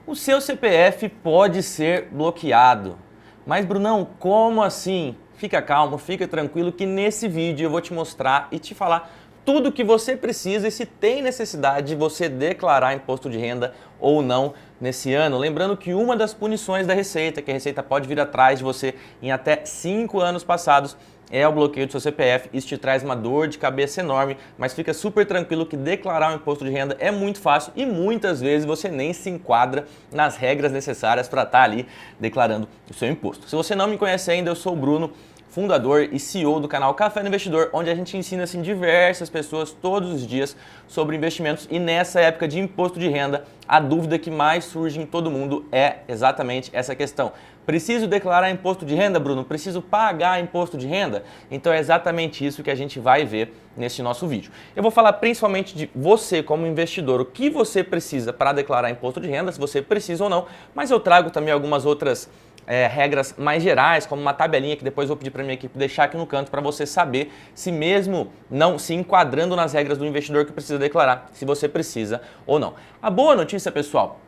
O seu CPF pode ser bloqueado. Mas Brunão, como assim? Fica calmo, fica tranquilo que nesse vídeo eu vou te mostrar e te falar tudo o que você precisa e se tem necessidade de você declarar imposto de renda ou não nesse ano. Lembrando que uma das punições da Receita, que a Receita pode vir atrás de você em até 5 anos passados, é o bloqueio do seu CPF. Isso te traz uma dor de cabeça enorme, mas fica super tranquilo que declarar um imposto de renda é muito fácil e muitas vezes você nem se enquadra nas regras necessárias para estar ali declarando o seu imposto. Se você não me conhece ainda, eu sou o Bruno, fundador e CEO do canal Café no Investidor, onde a gente ensina assim, diversas pessoas todos os dias sobre investimentos, e nessa época de imposto de renda, a dúvida que mais surge em todo mundo é exatamente essa questão. Preciso declarar imposto de renda, Bruno? Preciso pagar imposto de renda? Então é exatamente isso que a gente vai ver nesse nosso vídeo. Eu vou falar principalmente de você como investidor, o que você precisa para declarar imposto de renda, se você precisa ou não, mas eu trago também algumas outras regras mais gerais, como uma tabelinha que depois eu vou pedir para minha equipe deixar aqui no canto para você saber se mesmo não se enquadrando nas regras do investidor que precisa declarar, se você precisa ou não. A boa notícia, pessoal,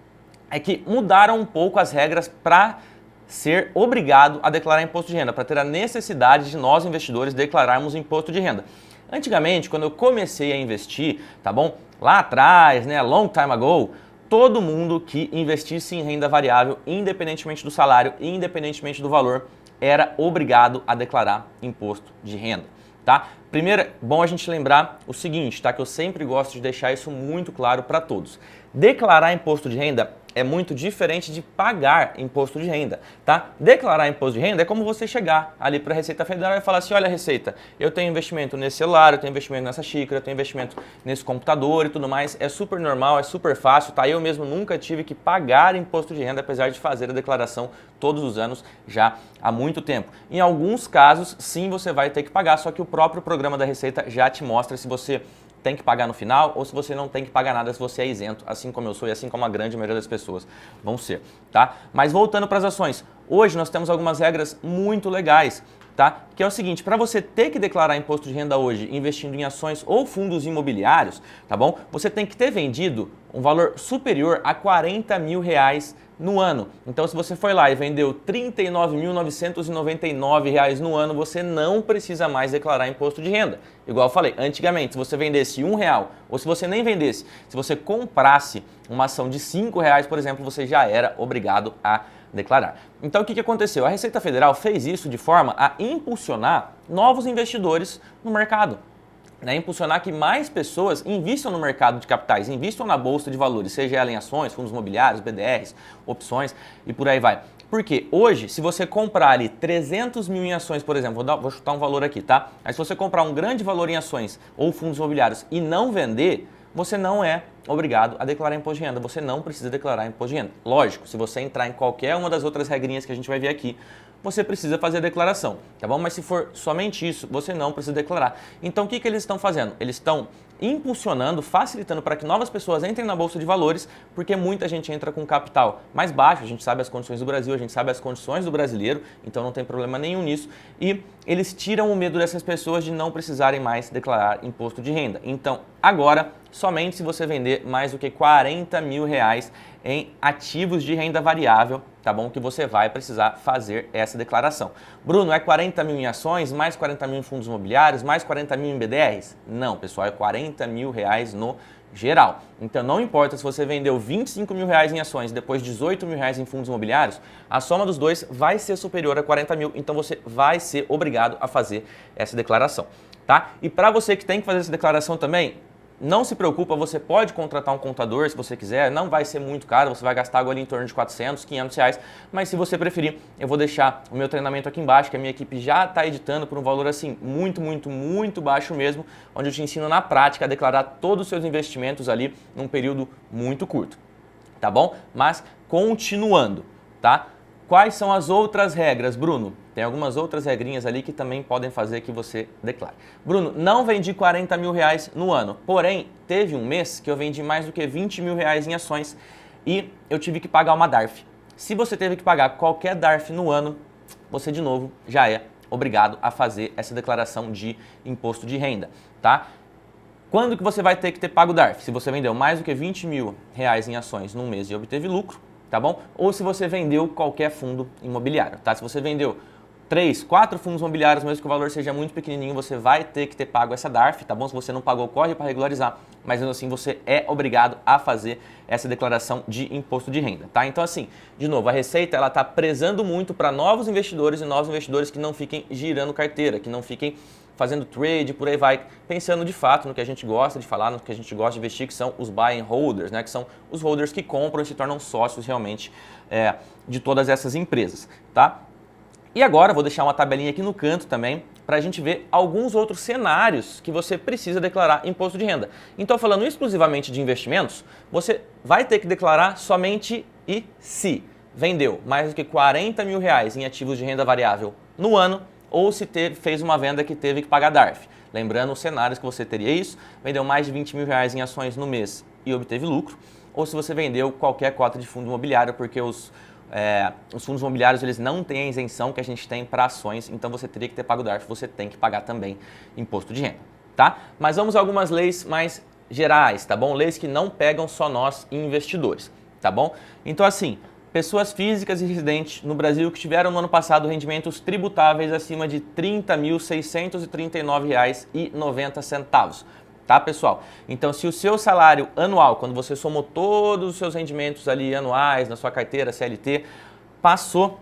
é que mudaram um pouco as regras para ser obrigado a declarar imposto de renda, para ter a necessidade de nós investidores declararmos imposto de renda. Antigamente, quando eu comecei a investir, tá bom? Lá atrás, né, long time ago, todo mundo que investisse em renda variável, independentemente do salário, independentemente do valor, era obrigado a declarar imposto de renda, tá? Primeiro, bom a gente lembrar o seguinte, tá? Que eu sempre gosto de deixar isso muito claro para todos. Declarar imposto de renda é muito diferente de pagar imposto de renda, tá? Declarar imposto de renda é como você chegar ali para a Receita Federal e falar assim, olha Receita, eu tenho investimento nesse celular, eu tenho investimento nessa xícara, eu tenho investimento nesse computador e tudo mais, é super normal, é super fácil, tá? Eu mesmo nunca tive que pagar imposto de renda, apesar de fazer a declaração todos os anos já há muito tempo. Em alguns casos, sim, você vai ter que pagar, só que o próprio programa da Receita já te mostra se você tem que pagar no final ou se você não tem que pagar nada, se você é isento, assim como eu sou e assim como a grande maioria das pessoas vão ser, tá? Mas voltando para as ações, hoje nós temos algumas regras muito legais, tá? Que é o seguinte, para você ter que declarar imposto de renda hoje investindo em ações ou fundos imobiliários, tá bom? Você tem que ter vendido um valor superior a 40 mil reais no ano. Então, se você foi lá e vendeu R$ 39.999 no ano, você não precisa mais declarar imposto de renda. Igual eu falei, antigamente, se você vendesse R$1, ou se você nem vendesse, se você comprasse uma ação de R$5, por exemplo, você já era obrigado a declarar. Então, o que aconteceu? A Receita Federal fez isso de forma a impulsionar novos investidores no mercado. Impulsionar que mais pessoas invistam no mercado de capitais, invistam na bolsa de valores, seja ela em ações, fundos imobiliários, BDRs, opções e por aí vai. Porque hoje, se você comprar ali 300 mil em ações, por exemplo, vou chutar um valor aqui, tá? Mas se você comprar um grande valor em ações ou fundos imobiliários e não vender, você não é obrigado a declarar imposto de renda, você não precisa declarar imposto de renda. Lógico, se você entrar em qualquer uma das outras regrinhas que a gente vai ver aqui, você precisa fazer a declaração, tá bom? Mas se for somente isso, você não precisa declarar. Então, o que eles estão fazendo? Eles estão impulsionando, facilitando para que novas pessoas entrem na Bolsa de Valores, porque muita gente entra com capital mais baixo, a gente sabe as condições do Brasil, a gente sabe as condições do brasileiro, então não tem problema nenhum nisso, e eles tiram o medo dessas pessoas de não precisarem mais declarar imposto de renda. Então, agora, somente se você vender mais do que 40 mil reais em ativos de renda variável, tá bom? Que você vai precisar fazer essa declaração. Bruno, é 40 mil em ações, mais 40 mil em fundos imobiliários, mais 40 mil em BDRs? Não, pessoal, é 40 mil reais no geral. Então não importa se você vendeu 25 mil reais em ações e depois 18 mil reais em fundos imobiliários, a soma dos dois vai ser superior a 40 mil, então você vai ser obrigado a fazer essa declaração, tá? E para você que tem que fazer essa declaração também, não se preocupa, você pode contratar um contador se você quiser, não vai ser muito caro, você vai gastar agora em torno de 400, 500 reais, mas se você preferir, eu vou deixar o meu treinamento aqui embaixo, que a minha equipe já está editando por um valor assim muito baixo mesmo, onde eu te ensino na prática a declarar todos os seus investimentos ali num período muito curto, tá bom? Mas continuando, tá? Quais são as outras regras, Bruno? Tem algumas outras regrinhas ali que também podem fazer que você declare. Bruno, não vendi 40 mil reais no ano, porém, teve um mês que eu vendi mais do que 20 mil reais em ações e eu tive que pagar uma DARF. Se você teve que pagar qualquer DARF no ano, você de novo já é obrigado a fazer essa declaração de imposto de renda, tá? Quando que você vai ter que ter pago DARF? Se você vendeu mais do que 20 mil reais em ações num mês e obteve lucro, tá bom? Ou se você vendeu qualquer fundo imobiliário, tá? Se você vendeu 3, 4 fundos imobiliários, mesmo que o valor seja muito pequenininho, você vai ter que ter pago essa DARF, tá bom? Se você não pagou, corre para regularizar, mas mesmo assim você é obrigado a fazer essa declaração de imposto de renda, tá? Então assim, de novo, a Receita ela está prezando muito para novos investidores e novos investidores que não fiquem girando carteira, que não fiquem fazendo trade, por aí vai, pensando de fato no que a gente gosta de falar, no que a gente gosta de investir, que são os buy and holders, né? Que são os holders que compram e se tornam sócios realmente de todas essas empresas, tá? E agora eu vou deixar uma tabelinha aqui no canto também para a gente ver alguns outros cenários que você precisa declarar imposto de renda. Então, falando exclusivamente de investimentos, você vai ter que declarar somente e se vendeu mais do que 40 mil reais em ativos de renda variável no ano ou se fez uma venda que teve que pagar DARF. Lembrando os cenários que você teria isso, vendeu mais de 20 mil reais em ações no mês e obteve lucro, ou se você vendeu qualquer cota de fundo imobiliário, porque os fundos imobiliários eles não têm a isenção que a gente tem para ações, então você teria que ter pago DARF, você tem que pagar também imposto de renda, tá? Mas vamos a algumas leis mais gerais, tá bom? Leis que não pegam só nós investidores, tá bom? Então assim, pessoas físicas e residentes no Brasil que tiveram no ano passado rendimentos tributáveis acima de R$ 30.639,90. Tá, pessoal? Então, se o seu salário anual, quando você somou todos os seus rendimentos ali anuais na sua carteira CLT, passou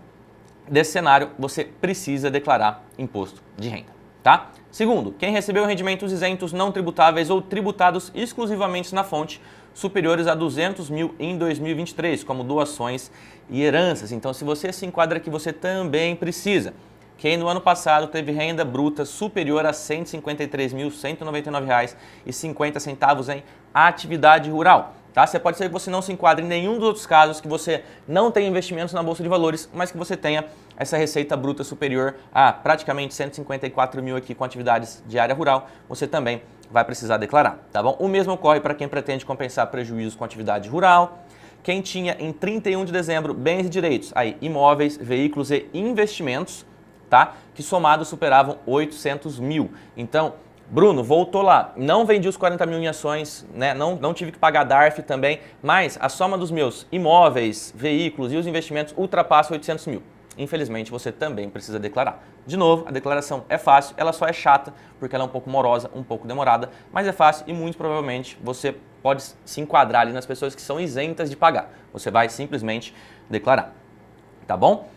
desse cenário, você precisa declarar imposto de renda, tá? Segundo, quem recebeu rendimentos isentos não tributáveis ou tributados exclusivamente na fonte, superiores a 200 mil em 2023, como doações e heranças. Então, se você se enquadra aqui, você também precisa. Quem no ano passado teve renda bruta superior a R$ 153.199,50 em atividade rural. Tá? Você pode ser que você não se enquadre em nenhum dos outros casos, que você não tenha investimentos na Bolsa de Valores, mas que você tenha essa receita bruta superior a praticamente 154 mil aqui com atividades de área rural, você também vai precisar declarar, tá bom? O mesmo ocorre para quem pretende compensar prejuízos com atividade rural, quem tinha em 31 de dezembro bens e direitos, aí imóveis, veículos e investimentos, tá? Que somados superavam 800 mil. Então, Bruno, voltou lá, não vendi os 40 mil em ações, né? não tive que pagar DARF também, mas a soma dos meus imóveis, veículos e os investimentos ultrapassa 800 mil. Infelizmente, você também precisa declarar. De novo, a declaração é fácil, ela só é chata porque ela é um pouco morosa, um pouco demorada, mas é fácil e muito provavelmente você pode se enquadrar ali nas pessoas que são isentas de pagar. Você vai simplesmente declarar, tá bom?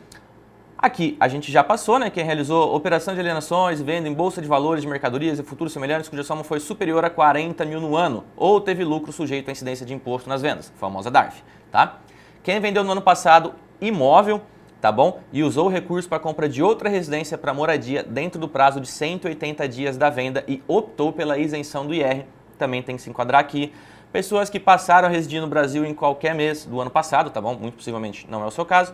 Aqui a gente já passou, né? Quem realizou operação de alienações, venda em bolsa de valores de mercadorias e futuros semelhantes cuja soma foi superior a 40 mil no ano ou teve lucro sujeito à incidência de imposto nas vendas, famosa DARF, tá? Quem vendeu no ano passado imóvel, tá bom? E usou o recurso para compra de outra residência para moradia dentro do prazo de 180 dias da venda e optou pela isenção do IR, também tem que se enquadrar aqui. Pessoas que passaram a residir no Brasil em qualquer mês do ano passado, tá bom? Muito possivelmente não é o seu caso.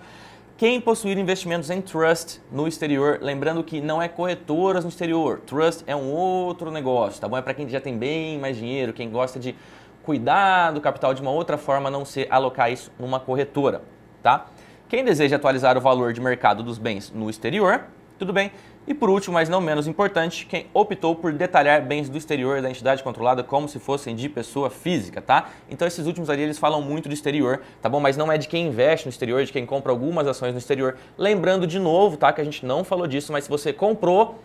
Quem possuir investimentos em trust no exterior, lembrando que não é corretoras no exterior, trust é um outro negócio, tá bom? É para quem já tem bem mais dinheiro, quem gosta de cuidar do capital de uma outra forma, não se alocar isso numa corretora, tá? Quem deseja atualizar o valor de mercado dos bens no exterior, tudo bem. E por último, mas não menos importante, quem optou por detalhar bens do exterior da entidade controlada como se fossem de pessoa física, tá? Então esses últimos ali, eles falam muito do exterior, tá bom? Mas não é de quem investe no exterior, de quem compra algumas ações no exterior. Lembrando de novo, tá? Que a gente não falou disso, mas se você comprou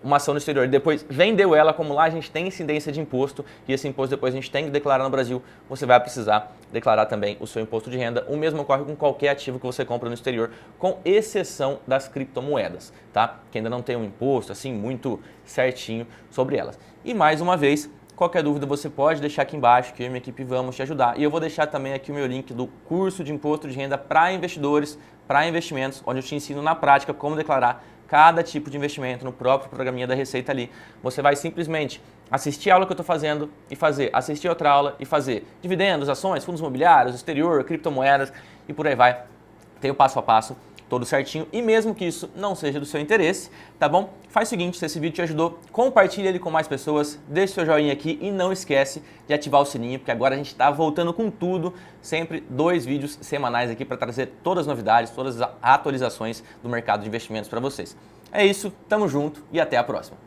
uma ação no exterior e depois vendeu ela, como lá a gente tem incidência de imposto e esse imposto depois a gente tem que declarar no Brasil, você vai precisar declarar também o seu imposto de renda. O mesmo ocorre com qualquer ativo que você compra no exterior, com exceção das criptomoedas, tá? Que ainda não tem um imposto assim muito certinho sobre elas. E mais uma vez, qualquer dúvida você pode deixar aqui embaixo que eu e minha equipe vamos te ajudar. E eu vou deixar também aqui o meu link do curso de imposto de renda para investidores, para investimentos, onde eu te ensino na prática como declarar cada tipo de investimento no próprio programinha da Receita ali. Você vai simplesmente assistir a aula que eu estou fazendo e fazer, assistir outra aula e fazer dividendos, ações, fundos imobiliários, exterior, criptomoedas e por aí vai. Tem o passo a passo todo certinho e mesmo que isso não seja do seu interesse, tá bom? Faz o seguinte, se esse vídeo te ajudou, compartilha ele com mais pessoas, deixa seu joinha aqui e não esquece de ativar o sininho, porque agora a gente está voltando com tudo, sempre 2 vídeos semanais aqui para trazer todas as novidades, todas as atualizações do mercado de investimentos para vocês. É isso, tamo junto e até a próxima.